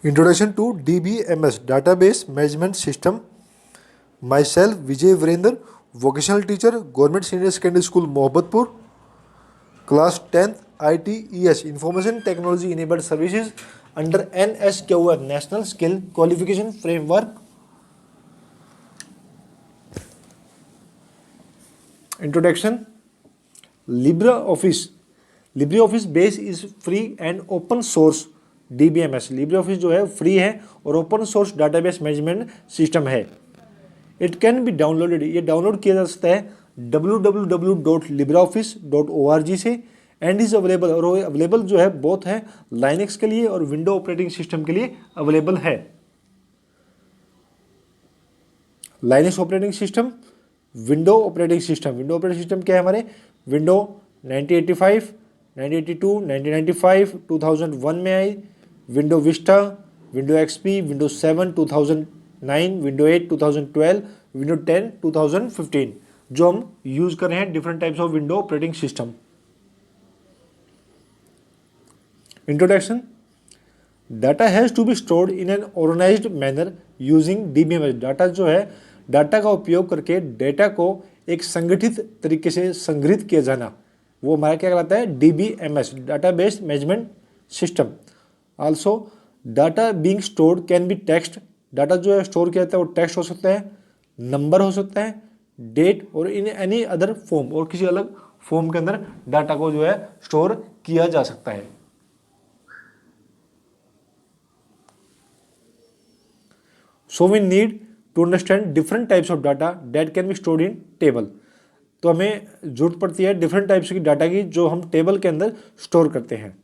Introduction to DBMS Database Management System. Myself Vijay Virender, vocational teacher, Government Senior Secondary School, Mohabbatpur. Class 10th ITES Information Technology Enabled Services under NSQF National Skill Qualification Framework. Introduction. LibreOffice base is free and open source. DBMS LibreOffice जो है free है और open source database management system है. It can be downloaded, ये download किया जा सकता है www.libreoffice.org से एंड इज अवेलेबल, और अवेलेबल जो है बोथ है लाइनक्स के लिए और विंडो ऑपरेटिंग सिस्टम के लिए अवेलेबल है. Linux operating system, window operating system क्या है हमारे? विंडो 1985, 1982, 1995, 2001 में आई. Window Vista, window XP, window 7 2009, window 8 2012, window 10 2015 जो हम यूज कर रहे हैं different types of window operating system. Introduction. Data has to be stored in an organised manner using DBMS. Data जो है, डाटा का उपयोग करके डेटा को एक संगठित तरीके से संग्रहित किया जाना, वो हमारा क्या कहलाता है? DBMS database management system. Also data being stored can be text. Data जो है स्टोर किया जाता है वो टेक्स्ट हो सकता है, नंबर हो सकता है, डेट और इन एनी अदर फॉर्म, और किसी अलग फॉर्म के अंदर डाटा को जो है स्टोर किया जा सकता है. So we need to understand different types of data that can be stored in table. तो हमें जरूरत पड़ती है डिफरेंट टाइप्स की डाटा की जो हम टेबल के अंदर स्टोर करते हैं.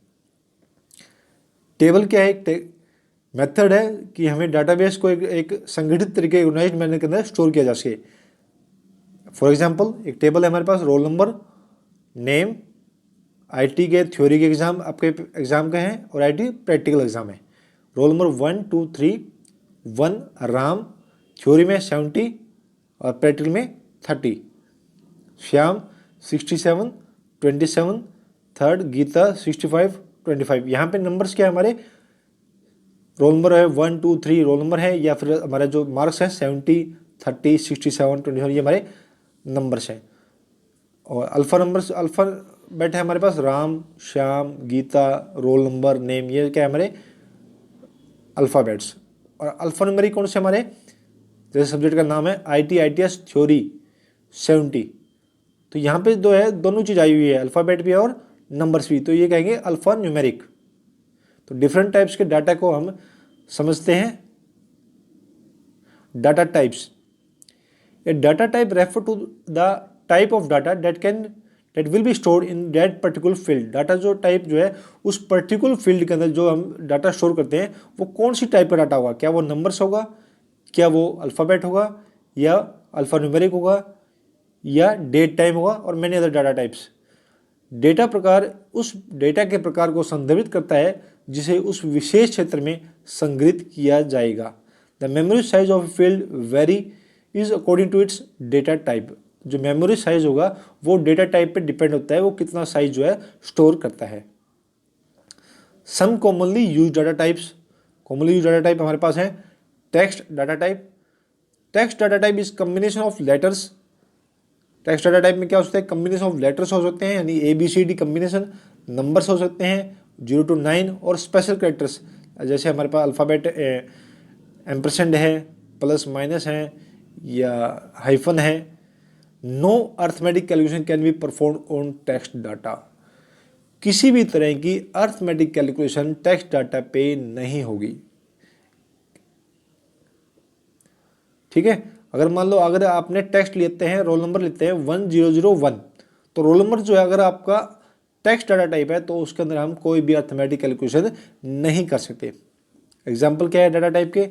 टेबल क्या है? एक मेथड है कि हमें डाटाबेस को एक संगठित तरीके ऑर्गेनाइज्ड मैनर के अंदर स्टोर किया जा सके. फॉर एग्जांपल एक टेबल है हमारे पास, रोल नंबर, नेम, आईटी के थ्योरी के एग्जाम आपके एग्जाम के हैं और आईटी प्रैक्टिकल एग्जाम है. रोल नंबर 1 2 3, 1 राम, थ्योरी में 70 और प्रैक्टिकल में 30. श्याम 67, 27, थर्ड गीता 65, 25. यहाँ पे नंबर्स क्या है हमारे? रोल नंबर है 1 2 3 रोल नंबर है, या फिर हमारे जो मार्क्स हैं 70, 30, 67, 27 ये हमारे नंबर्स हैं. और अल्फ़ाबेट है हमारे पास, Ram, Shyam, Geeta, roll number, name, ये क्या है हमारे अल्फ़ाबेट्स. और अल्फ़ान्यूमेरिक कौन से हमारे? जैसे सब्जेक्ट का नाम है ITITS थ्योरी 70, तो यहाँ पे जो है दोनों चीज़ आई हुई है, अल्फ़ाबेट भी और नंबर्स भी, तो ये कहेंगे अल्फ़ा न्यूमेरिक. तो डिफरेंट टाइप्स के डाटा को हम समझते हैं data types. A data type refer to the type of data that will be stored in that particular field. Data जो टाइप जो है उस पर्टिकुलर फील्ड के अंदर जो हम डाटा स्टोर करते हैं वो कौन सी टाइप का डाटा होगा? क्या वो नंबर्स होगा, क्या वो अल्फ़ाबेट होगा, या अल्फ़ा न्यूमेरिक होगा, या डेट टाइम होगा, और many other data types. Data प्रकार उस डेटा के प्रकार को संदर्भित करता है जिसे उस विशेष क्षेत्र में संग्रहित किया जाएगा. The memory size of field very is according to its data type. जो मेमोरी साइज होगा वो डेटा टाइप पे डिपेंड होता है, वो कितना साइज जो है स्टोर करता है. Some commonly use data types. Commonly use data type हमारे पास है text data type. Text data type is combination of letters. Text data type में क्या हो सकता है? कम्बिनेशन ऑफ लेटर्स हो सकते हैं, यानी ABCD कम्बिनेशन, नंबर्स हो सकते हैं 0 to 9, और स्पेशल कैरेक्टर्स जैसे हमारे पास अल्फ़ाबेट एम्परसेंड है, प्लस माइनस है, या हाइफन है. No arithmetic calculation can be perform on text data. किसी भी तरह की अर्थमेटिक कैलकुलेशन टेक्स्ट डाटा पे नहीं होगी. ठीक है, अगर मान लो अगर आपने टेक्स्ट लेते हैं, रोल नंबर लेते हैं 1001, तो रोल नंबर जो है अगर आपका टेक्स्ट डाटा टाइप है तो उसके अंदर हम कोई भी अर्थमेटिक कैलकुलेशन नहीं कर सकते. एग्जाम्पल क्या है डाटा टाइप के?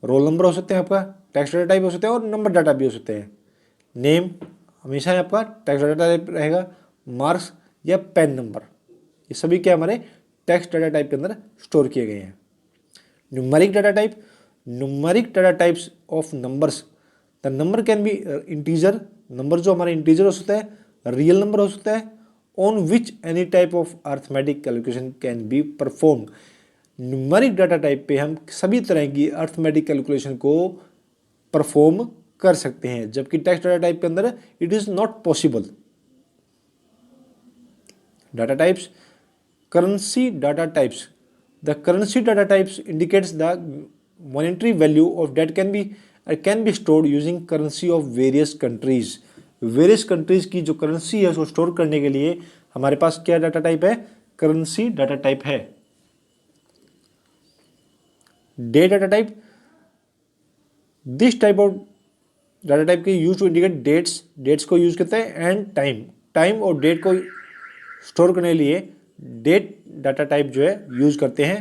रोल नंबर हो सकते हैं आपका, टेक्स्ट डाटा टाइप हो सकते हैं, और नंबर डाटा भी हो सकते हैं. नेम हमेशा है आपका टेक्स्ट डाटा टाइप रहेगा, मार्क्स या पेन नंबर, ये सभी क्या हमारे टेक्स्ट डाटा टाइप के अंदर स्टोर किए गए हैं. Numeric data type. Numeric data types of numbers. The number can be integer. Number जो हमारा इंटीजर हो सकता है, रियल नंबर हो सकता है, on which any type of arithmetic calculation can be perform. Numeric data type पे हम सभी तरह की अर्थमेटिक कैलकुलेशन को परफॉर्म कर सकते हैं, जबकि टेक्स्ट डाटा टाइप के अंदर it is not possible. Data types, currency data types, the currency data types indicates the monetary value of date can be stored using currency of various countries. Various countries की जो currency है उसको store करने के लिए हमारे पास क्या डाटा टाइप है, करेंसी डाटा टाइप है। Date data type, this type of data type के यूज टू इंडिकेट डेट्स को यूज करते हैं, एंड टाइम और डेट को स्टोर करने के लिए डेट डाटा टाइप जो है यूज करते हैं।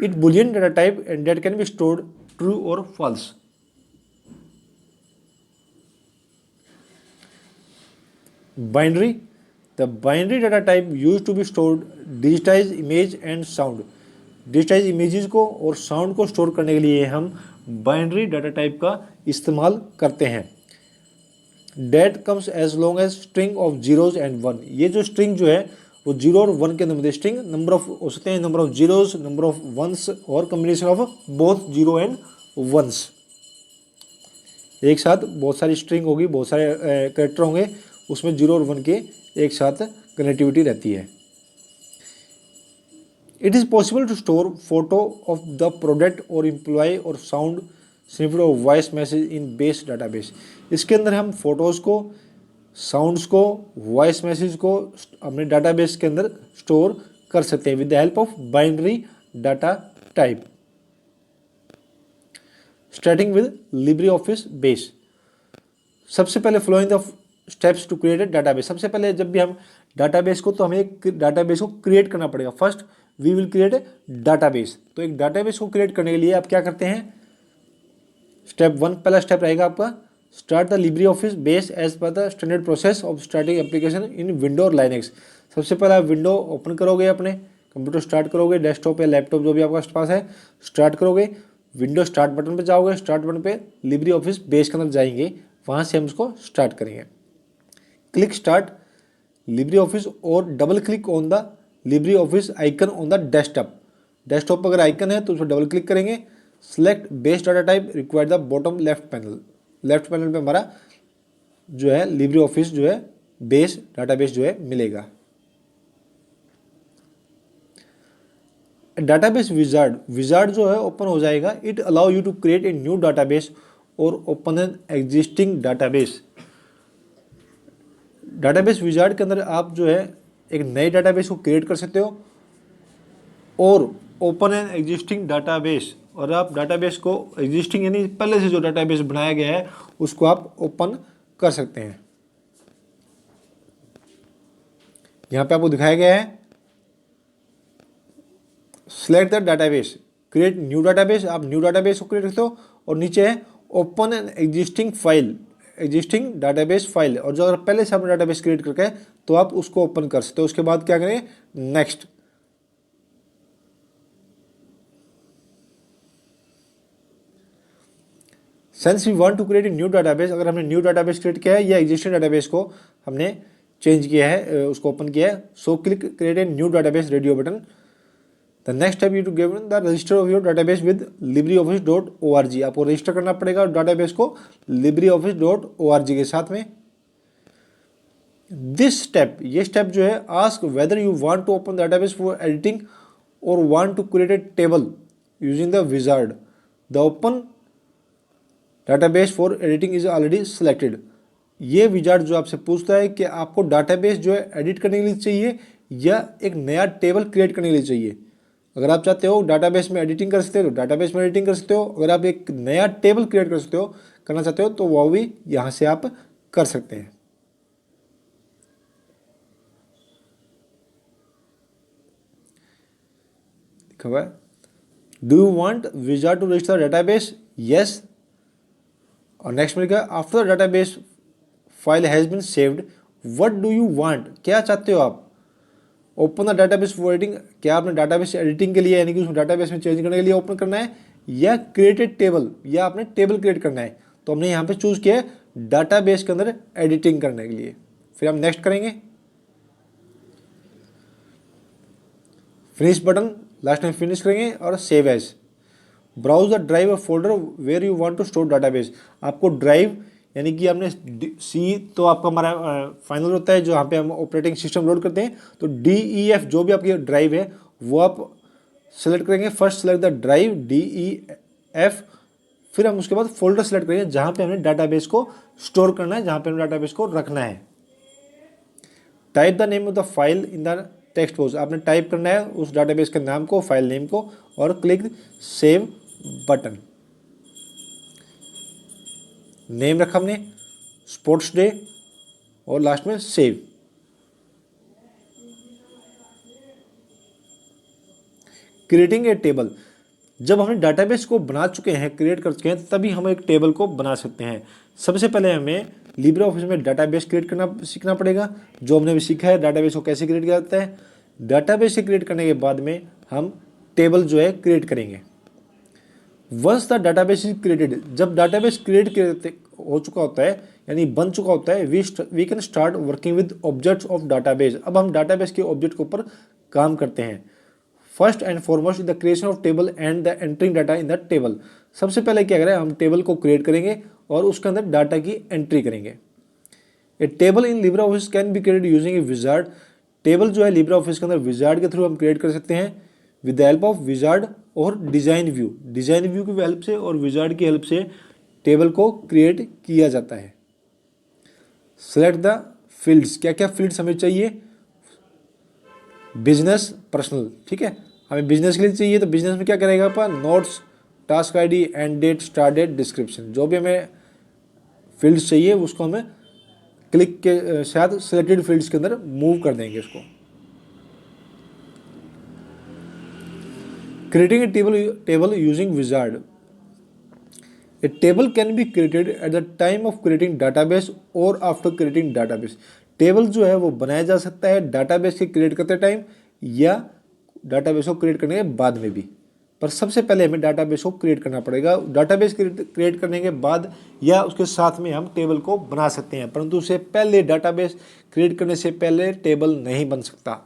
It Boolean data type and that can be stored true और false. Binary, the binary data type use to be stored digitise image and sound. Digitise images को और साउंड को store करने के लिए हम बाइनरी डाटा टाइप का इस्तेमाल करते हैं। Date comes as long as string of zeros and one. ये जो स्ट्रिंग जो है वो जीरो और वन के अंदर स्ट्रिंग नंबर ऑफ हो सकते हैं, number of zeros, number of ones और combination of both zero and ones. एक साथ बहुत सारी स्ट्रिंग होगी, बहुत सारे कैरेक्टर होंगे, उसमें जीरो और वन के एक साथ कनेक्टिविटी रहती है। It is possible to store photo of the product और एम्प्लॉय और sound snippet of voice message in base database. इसके अंदर हम फोटोज़ को, साउंड्स को, वॉइस मैसेज को अपने डाटाबेस के अंदर स्टोर कर सकते हैं with the help of binary data type. Starting with libre office base. सबसे पहले following the steps to create a database. सबसे पहले जब भी हम डाटाबेस को, तो हमें एक डाटाबेस को क्रिएट करना पड़ेगा। First we will create a database. तो एक डाटाबेस को क्रिएट करने के लिए आप क्या करते हैं, स्टेप वन, पहला स्टेप रहेगा आपका start the libre office base as per the standard process of starting application in window और लाइनेक्स। सबसे पहले आप विंडो ओपन करोगे, अपने कंप्यूटर स्टार्ट करोगे, डेस्कटॉप या लैपटॉप जो भी आपके पास है स्टार्ट करोगे, विंडो स्टार्ट बटन पे जाओगे, स्टार्ट बटन पे लिब्रे ऑफिस बेस के अंदर जाएंगे, वहाँ से हम उसको स्टार्ट करेंगे। क्लिक स्टार्ट लिब्रे ऑफिस और double click on the libre office icon on the desktop. Desktop पर अगर आइकन है तो उस पर डबल क्लिक करेंगे। Select base data type require the bottom left panel. Left panel पे हमारा जो है लिब्रे ऑफिस जो है बेस डाटाबेस जो है मिलेगा। डाटाबेस विजार्ड जो है ओपन हो जाएगा। It allow you to create a new database और open an existing database. Database wizard के अंदर आप जो है एक नए डाटाबेस को क्रिएट कर सकते हो और ओपन एन एग्जिस्टिंग डाटाबेस, और आप डाटाबेस को एग्जिस्टिंग यानी पहले से जो डाटाबेस बनाया गया है उसको आप ओपन कर सकते हैं। यहाँ पे आपको दिखाया गया है select the database, create new database. आप न्यू डाटाबेस को क्रिएट करते हो और नीचे है open an existing file, existing database file. और जो अगर पहले से आपने डाटाबेस क्रिएट करके तो आप उसको ओपन कर सकते हो। उसके बाद क्या करें, next. Since we want to create a new database, अगर हमने न्यू डाटाबेस क्रिएट किया है या एग्जिस्टिंग डाटाबेस को हमने चेंज किया है, उसको ओपन किया है, so click create a new database radio button. The next step you to give the register of your database with LibreOffice.org। आपको रजिस्टर करना पड़ेगा डाटाबेस को LibreOffice.org के साथ में। दिस स्टेप, ये स्टेप जो है ask whether you want to open database for editing और want to create a table using the wizard. The open database for editing is already selected. ये विजार्ड जो आपसे पूछता है कि आपको डाटाबेस जो है एडिट करने के लिए चाहिए या एक नया टेबल क्रिएट करने के लिए चाहिए। अगर आप चाहते हो डाटाबेस में एडिटिंग कर सकते हो तो डाटाबेस में एडिटिंग कर सकते हो। अगर आप एक नया टेबल क्रिएट करना चाहते हो तो वो भी यहाँ से आप कर सकते हैं। Do you want wizard to register database? Yes. और नेक्स्ट में क्या, after the database file has been saved what do you want, क्या चाहते हो आप? Open the database for editing, क्या आपने डाटाबेस एडिटिंग के लिए यानी कि उसमें डाटाबेस में चेंज करने के लिए ओपन करना है, या क्रिएटेड टेबल, या आपने टेबल क्रिएट करना है। तो हमने यहाँ पे चूज किया है डाटाबेस के अंदर एडिटिंग करने के लिए। फिर हम नेक्स्ट करेंगे, फिनिश बटन, लास्ट में फिनिश करेंगे और save as. Browse the drive और folder where you want to store database. आपको ड्राइव यानी कि आपने सी तो आपका हमारा फाइनल होता है जहाँ पे हम ऑपरेटिंग सिस्टम लोड करते हैं, तो DEF जो भी आपकी ड्राइव है वो आप सेलेक्ट करेंगे। First select the drive DEF, फिर हम उसके बाद फोल्डर सेलेक्ट करेंगे जहाँ पे हमने डाटाबेस को स्टोर करना है, जहाँ पे हमने डाटाबेस को रखना है। Type the name of the file in the text box. आपने टाइप करना है उस डाटाबेस के नाम को, फाइल नेम को, और क्लिक सेव बटन। नेम रखा हमने स्पोर्ट्स डे और लास्ट में सेव। Creating a table. जब हमने डाटाबेस को बना चुके हैं, क्रिएट कर चुके हैं, तभी हम एक टेबल को बना सकते हैं। सबसे पहले हमें लिब्रे ऑफिस में डाटाबेस क्रिएट करना सीखना पड़ेगा, जो हमने भी सीखा है डाटाबेस को कैसे क्रिएट किया जाता है। डाटाबेस से क्रिएट करने के बाद में हम टेबल जो है क्रिएट करेंगे। Once the database is created, जब डाटाबेस क्रिएट हो चुका होता है यानी बन चुका होता है, we can start working with objects of database. अब हम डाटाबेस के ऑब्जेक्ट के ऊपर काम करते हैं। First and foremost the creation of table and the entering data in the table. सबसे पहले क्या करें, हम टेबल को क्रिएट करेंगे और उसके अंदर डाटा की एंट्री करेंगे। A table in Libre Office can be created using a wizard. Table जो है लिब्रे ऑफिस के अंदर विजार्ड के थ्रू हम क्रिएट कर सकते हैं with the help of wizard और डिजाइन व्यू। डिजाइन व्यू की हेल्प से और विजार्ड की हेल्प से टेबल को क्रिएट किया जाता है। Select the fields. क्या क्या फील्ड्स हमें चाहिए, बिजनेस, पर्सनल, ठीक है। हमें बिजनेस के लिए चाहिए तो बिजनेस में क्या करेगा अपन, notes, task ID, end date, start date, description. जो भी हमें फील्ड्स चाहिए उसको हमें क्लिक के साथ सिलेक्टेड फील्ड्स के अंदर मूव कर देंगे इसको। Creating a table using wizard. A table can be created at the time of creating database और आफ्टर क्रिएटिंग डाटाबेस। टेबल जो है वो बनाया जा सकता है डाटाबेस के क्रिएट करते टाइम या डाटाबेस को क्रिएट करने के बाद में भी, पर सबसे पहले हमें डाटाबेस को क्रिएट करना पड़ेगा। डाटाबेस क्रिएट करने के बाद या उसके साथ में हम टेबल को बना सकते हैं, परंतु उससे पहले डाटाबेस क्रिएट करने से पहले टेबल नहीं बन सकता।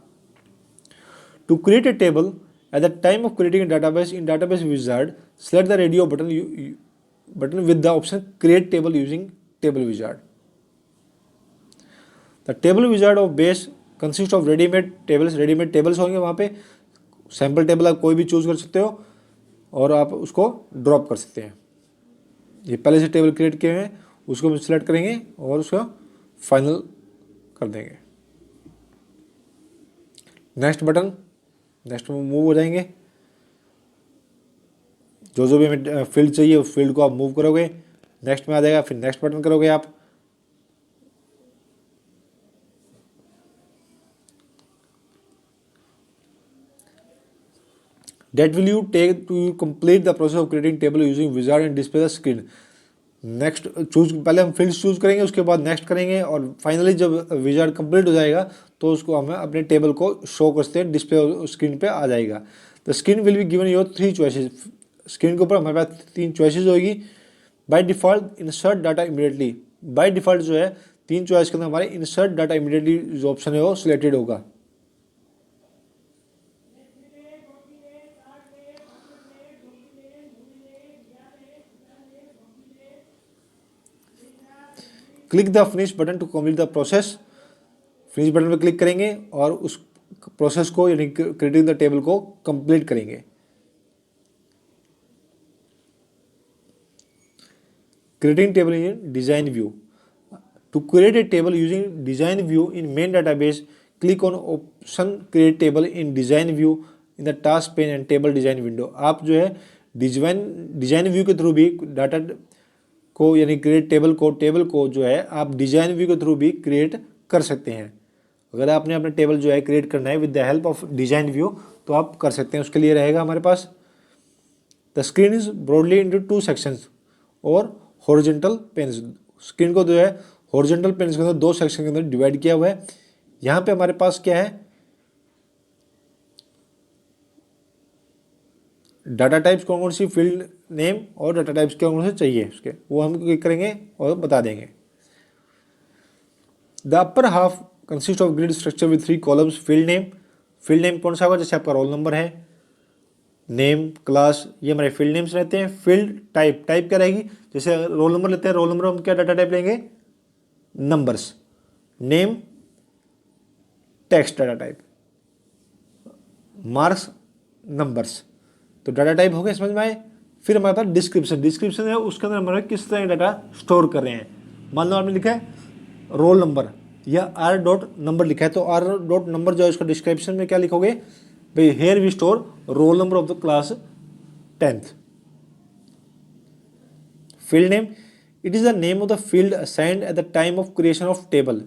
To create a table at the time of creating database in database wizard, select the radio button with the option create table using table wizard. The table wizard of base consists of ready-made tables. ready-made tables होंगे वहाँ पे, sample table आप कोई भी choose कर सकते हो और आप उसको ड्रॉप कर सकते हैं। ये पहले से टेबल क्रिएट किए हैं उसको हम सिलेक्ट करेंगे और उसका फाइनल कर देंगे। नेक्स्ट बटन, नेक्स्ट में मूव हो जाएंगे। जो भी हमें फील्ड चाहिए उस फील्ड को आप मूव करोगे, नेक्स्ट में आ जाएगा, फिर नेक्स्ट बटन करोगे आप। That will you take to complete the process of creating table using wizard and display the screen. Next choose, पहले हम फील्ड्स चूज करेंगे उसके बाद नेक्स्ट करेंगे और फाइनली जब विजार्ड कंप्लीट हो जाएगा तो उसको हमें अपने टेबल को शो करते हैं, डिस्प्ले स्क्रीन पे आ जाएगा। The screen will be given your 3 choices. Screen के ऊपर हमारे पास 3 चॉइसेस होगी। By default insert data immediately. By default जो है 3 चॉइस के अंदर हमारे इंसर्ट डाटा इमीडिएटली जो ऑप्शन है वो सिलेक्टेड होगा। Click the finish button to complete the process. Finish button पर क्लिक करेंगे और उस प्रोसेस को यानी क्रिएटिंग द टेबल को कंप्लीट करेंगे। Creating table in design view. To create a table using design view in main database, click on option create table in design view in the task pane and table design window. आप जो है design view के through भी data को यानी create table को जो है आप डिजाइन व्यू के थ्रू भी क्रिएट कर सकते हैं। अगर आपने अपना टेबल जो है क्रिएट करना है with the help of design view तो आप कर सकते हैं। उसके लिए रहेगा हमारे पास the screen is broadly into 2 sections और हॉरिजॉन्टल पेन्स। स्क्रीन को जो है हॉरिजॉन्टल पेन्स के अंदर 2 सेक्शन के अंदर डिवाइड किया हुआ है। यहाँ पे हमारे पास क्या है, डाटा टाइप्स कौन कौन सी, फील्ड नेम और डाटा टाइप्स कौन कौन से चाहिए उसके, वो हम क्लिक करेंगे और बता देंगे। The upper half consist of grid structure with 3 columns. Field name कौन सा होगा, जैसे आपका रोल नंबर है, नेम, क्लास, ये हमारे फील्ड नेम्स रहते हैं। फील्ड टाइप, टाइप क्या रहेगी, जैसे रोल नंबर लेते हैं, रोल नंबर हम क्या डाटा टाइप लेंगे, numbers. Name text data type, marks numbers. तो डाटा टाइप हो गए, समझ में आए। फिर हमारे पास डिस्क्रिप्शन, डिस्क्रिप्शन है उसके अंदर हमारे किस तरह का डाटा स्टोर कर रहे हैं। मान लो आपने लिखा है रोल नंबर या आर डॉट नंबर लिखा है, तो आर डॉट नंबर जो है उसका डिस्क्रिप्शन में क्या लिखोगे भाई, here we store roll number of the class 10th। Field name, it is the name of the field assigned at the time of creation of table.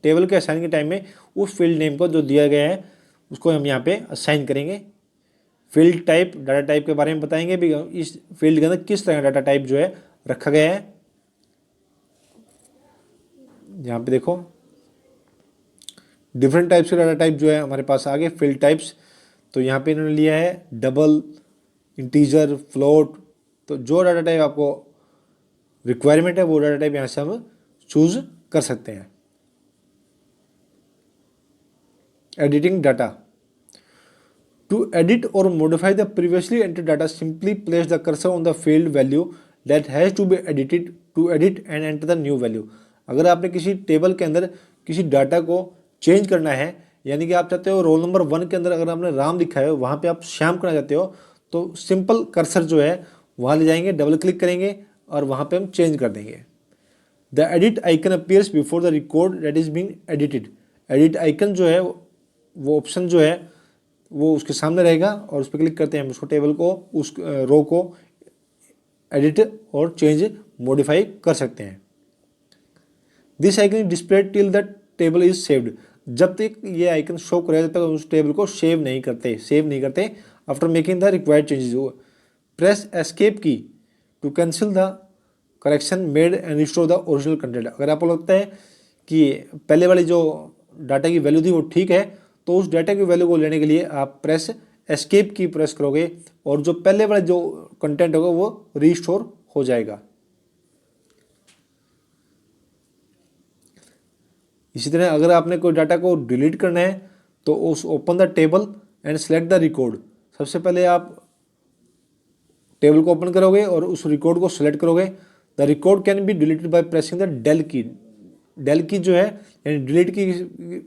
Table के assign के time में उस फील्ड नेम को जो दिया गया है उसको हम यहाँ पे असाइन करेंगे। फील्ड टाइप, डाटा टाइप के बारे में बताएंगे भी, इस फील्ड के अंदर किस तरह का डाटा टाइप जो है रखा गया है। यहाँ पे देखो डिफरेंट टाइप्स के डाटा टाइप जो है हमारे पास आगे फील्ड टाइप्स। तो यहाँ पे इन्होंने लिया है डबल, इंटीजर, फ्लोट। तो जो डाटा टाइप आपको रिक्वायरमेंट है वो डाटा टाइप यहाँ से हम चूज कर सकते हैं। एडिटिंग डाटा, टू एडिट और modify the previously enter data simply place the cursor on the field value that has to be edited to edit and enter the new value. अगर आपने किसी टेबल के अंदर किसी डाटा को change करना है, यानी कि आप चाहते हो रोल नंबर 1 के अंदर अगर आपने राम लिखा है वहाँ पे आप श्याम करना चाहते हो, तो सिंपल कर्सर जो है वहाँ ले जाएंगे, डबल क्लिक करेंगे और वहाँ पे हम चेंज कर देंगे। The edit icon appears before the record that is been edited. Edit icon जो है वो ऑप्शन जो है वो उसके सामने रहेगा और उस पर क्लिक करते हैं हम उसको टेबल को, उस रो को एडिट और चेंज मॉडिफाई कर सकते हैं। This icon is displayed till the table is saved. जब तक ये आइकन शो करेगा जब तक उस टेबल को सेव नहीं करते। After making the required changes, press escape key to cancel the correction made and restore the original content. अगर आपको लगता है कि पहले वाली जो डाटा की वैल्यू थी वो ठीक है, तो उस डाटा की वैल्यू को लेने के लिए आप प्रेस एस्केप की प्रेस करोगे और जो पहले वाला जो कंटेंट होगा वो रिस्टोर हो जाएगा। इसी तरह अगर आपने कोई डाटा को डिलीट करना है तो उस open the table and select the record. सबसे पहले आप टेबल को ओपन करोगे और उस रिकॉर्ड को सिलेक्ट करोगे। The record can be deleted by pressing the del key. Del key जो है यानी डिलीट की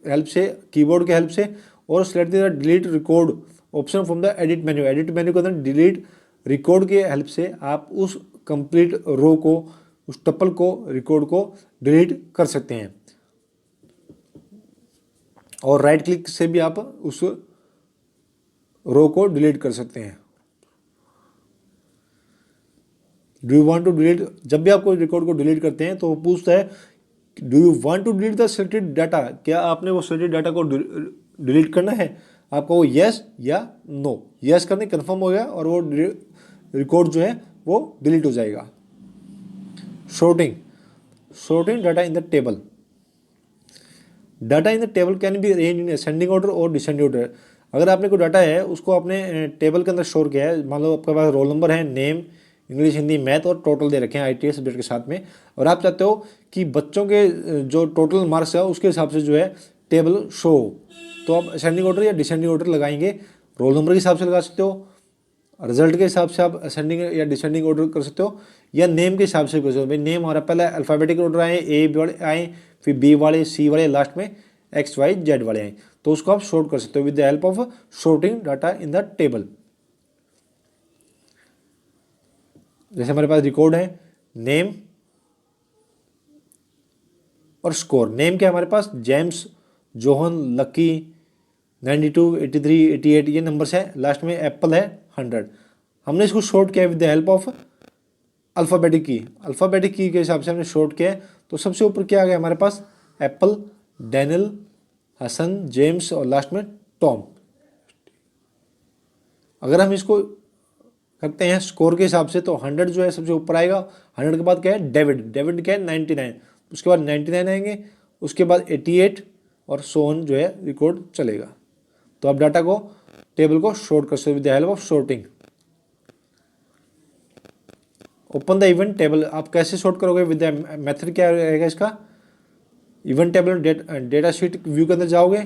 हेल्प से, कीबोर्ड के हेल्प से, और select the delete record option from the edit menu. Edit menu के अंदर डिलीट रिकॉर्ड के हेल्प से आप उस कंप्लीट रो को, उस टपल को, रिकॉर्ड को डिलीट कर सकते हैं। और राइट क्लिक से भी आप उस रो को डिलीट कर सकते हैं। Do you want to delete, जब भी आप कोई रिकॉर्ड को डिलीट करते हैं तो वो पूछता है do you want to delete the selected data. क्या आपने वो सिलेक्टेड डाटा को डिलीट करना है, आपको वो येस या नो। येस करने कन्फर्म हो गया और वो रिकॉर्ड जो है वो डिलीट हो जाएगा। Sorting, sorting data in the table. Data in the table can be arrange in ascending order और डिसेंडिंग ऑर्डर। अगर आपने कोई डाटा है उसको आपने टेबल के अंदर स्टोर किया है, मान लो आपके पास रोल नंबर है, नेम, इंग्लिश, हिंदी, मैथ और टोटल दे रखे हैं ITS सब्जेक्ट के साथ में, और आप चाहते हो कि बच्चों के जो टोटल मार्क्स है उसके हिसाब से जो है टेबल शो हो, तो आप असेंडिंग ऑर्डर या डिसेंडिंग ऑर्डर लगाएंगे। रोल नंबर के हिसाब से लगा सकते हो, रिजल्ट के हिसाब से आप असेंडिंग या डिसेंडिंग ऑर्डर कर सकते हो, या नेम के हिसाब से कर सकते हो। भाई नेम हमारा पहले अल्फ़ाबेटिक ऑर्डर आए, A वाले आए, फिर B वाले, C वाले, लास्ट में XYZ वाले आए, तो उसको आप शॉर्ट कर सकते हो with the help of sorting data in the table. जैसे हमारे पास रिकॉर्ड है नेम और स्कोर। नेम क्या हमारे पास जेम्स, जोहन, लकी, 92, 83, 88 ये नंबर्स है, लास्ट में एप्पल है 100। हमने इसको शॉर्ट किया with the help of alphabetic की। अल्फ़ाबेटिक की के हिसाब से हमने शॉर्ट किया है, तो सबसे ऊपर क्या आ गया हमारे पास एप्पल, डैनियल, हसन, जेम्स और लास्ट में टॉम। अगर हम इसको करते हैं स्कोर के हिसाब से तो 100 जो है सबसे ऊपर आएगा। 100 के बाद क्या है डेविड, डेविड क्या है 99, उसके बाद 99 आएंगे, उसके बाद 88 और सोन जो है रिकॉर्ड चलेगा। तो आप डाटा को, टेबल को शॉर्ट कर सकते with the help of sorting. Open the event table, आप कैसे शॉर्ट करोगे विद द मेथड क्या रहेगा इसका। Event table data sheet view के अंदर जाओगे,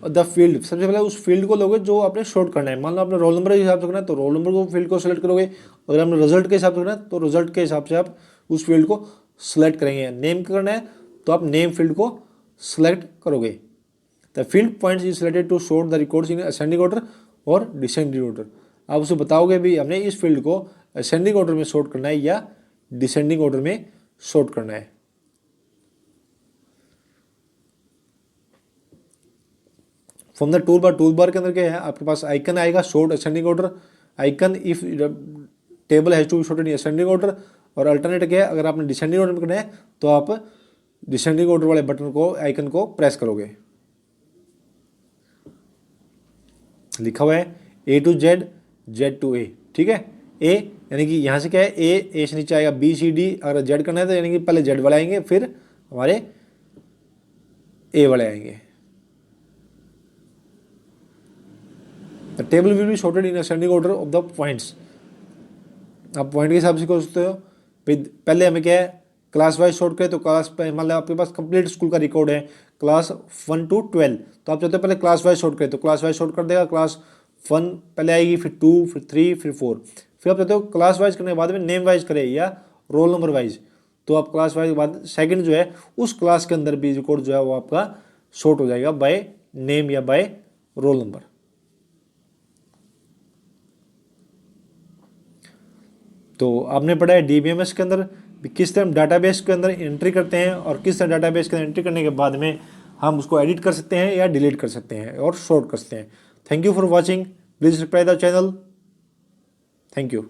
द फील्ड, सबसे पहले उस फील्ड को लोगे जो आपने शॉर्ट करना है। मान लो आपने रोल नंबर के हिसाब से करना है तो रोल नंबर को फील्ड को सेलेक्ट करोगे, अगर आपने रिजल्ट के हिसाब से करना है तो रिजल्ट के हिसाब से आप उस फील्ड को सेलेक्ट करेंगे। नेम करना है तो आप नेम फील्ड को सेलेक्ट करोगे। The field points is selected to sort the records in ascending order और डिसेंडिंग ऑर्डर। आप उसे बताओगे भी हमने इस फील्ड को असेंडिंग ऑर्डर में सॉर्ट करना है या डिसेंडिंग ऑर्डर में सॉर्ट करना है। फ्रॉम द टूल बार के अंदर क्या है आपके पास आइकन आएगा sort ascending order, icon if table has to be sorted in ascending order, और अल्टरनेट क्या है अगर आपने डिसेंडिंग ऑर्डर में करना है तो आप डिसेंडिंग ऑर्डर वाले बटन को आइकन को प्रेस करोगे। लिखा हुआ है ए टू जेड, जेड टू ए, ठीक है। ए यानी कि यहाँ से क्या है ए से नीचे आएगा बी सी डी, अगर जेड करना है तो यानी कि पहले जेड वाले आएंगे फिर हमारे ए वाले आएंगे। The table will be sorted in ascending order of the points. आप पॉइंट के हिसाब से कर सकते हो। पहले हमें क्या है क्लास वाइज सॉर्ट करें तो क्लास मान लो आपके पास कंप्लीट स्कूल का रिकॉर्ड है क्लास 1 to 12, तो आप चाहते हो पहले क्लास वाइज सॉर्ट करें तो क्लास वाइज सॉर्ट कर देगा। क्लास 1 पहले आएगी, फिर 2, फिर 3, फिर 4। फिर आप चाहते हो क्लास वाइज करने के बाद में नेम वाइज करे या रोल नंबर वाइज, तो आप क्लास वाइज के बाद सेकंड जो है उस क्लास के अंदर भी रिकॉर्ड जो है वो आपका सॉर्ट हो जाएगा बाय नेम या बाय रोल नंबर। तो आपने पढ़ा है डीबीएमएस के अंदर किस तरह डाटाबेस के अंदर एंट्री करते हैं और किस तरह डाटाबेस के अंदर एंट्री करने के बाद में हम उसको एडिट कर सकते हैं या डिलीट कर सकते हैं और सॉर्ट कर सकते हैं। Thank you for watching, please subscribe the channel. Thank you.